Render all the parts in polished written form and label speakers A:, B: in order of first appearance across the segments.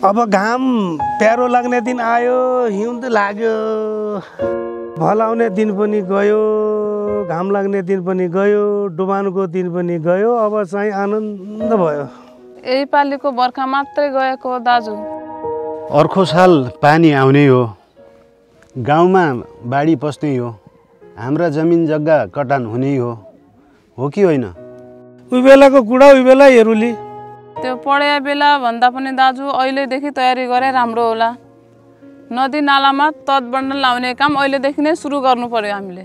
A: अब घाम प्यारो लाग्ने दिन आयो, हिउँद लाग्यो, भलाउने दिन पनि गयो, घाम लाग्ने दिन पनि गयो, डुबानको दिन पनि गयो। अब चाहिँ आनन्द भयो।
B: यही पालिको बर्खा मात्रै गएको दाजु।
C: अर्को साल पानी आउने हो, गाउँमा बाढी पस्ने हो, हाम्रा जमिन जग्गा कटान हुने हो कि होइन?
A: उही बेलाको कुरा उही बेला हेरुली।
B: त्यो पढे बेला भन्दा पनि दाजु अहिलेदेखि तयारी गरे राम्रो होला। नदी नालामा तटबन्धन लाउने काम अहिलेदेखि नै सुरु गर्नु पर्यो। हामीले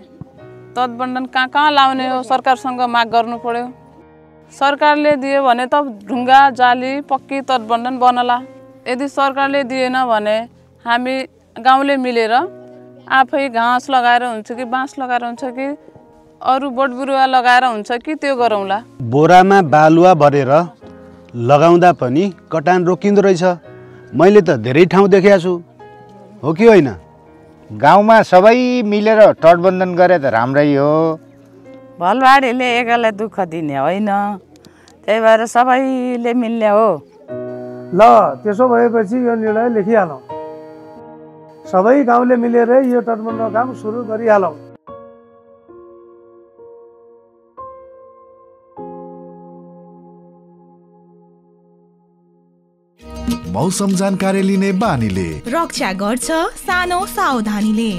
B: तटबन्धन कहाँ लाउने हो सरकारसँग माग गर्नु पर्यो। सरकारले दियो भने त ढुङ्गा जाली पक्की तटबन्धन बनला। यदि सरकारले दिएन भने हामी गाउँले मिलेर आफै घाँस लगाएर हुन्छ कि बाँस लगाएर हुन्छ कि अरू बोटबिरुवा लगाएर हुन्छ कि त्यो गरौँला।
C: बोरामा बालुवा भरेर लगाउँदा पनि कटान रोकिँदो रहेछ। मैले त धेरै ठाउँ देखेको छु, हो कि होइन?
D: गाउँमा सबै मिलेर तटबन्धन गरे त राम्रै हो।
E: भलबाढीले एकैलाई दुःख दिने होइन, त्यही भएर सबैले मिल्ने हो।
A: ल त्यसो भएपछि यो निर्णय लेखिहालौँ। सबै गाउँले मिलेर यो तटबन्धन काम सुरु गरिहालौँ।
F: मौसम जानकारी लिने बानीले
G: रक्षा गर्छ सानो सावधानीले।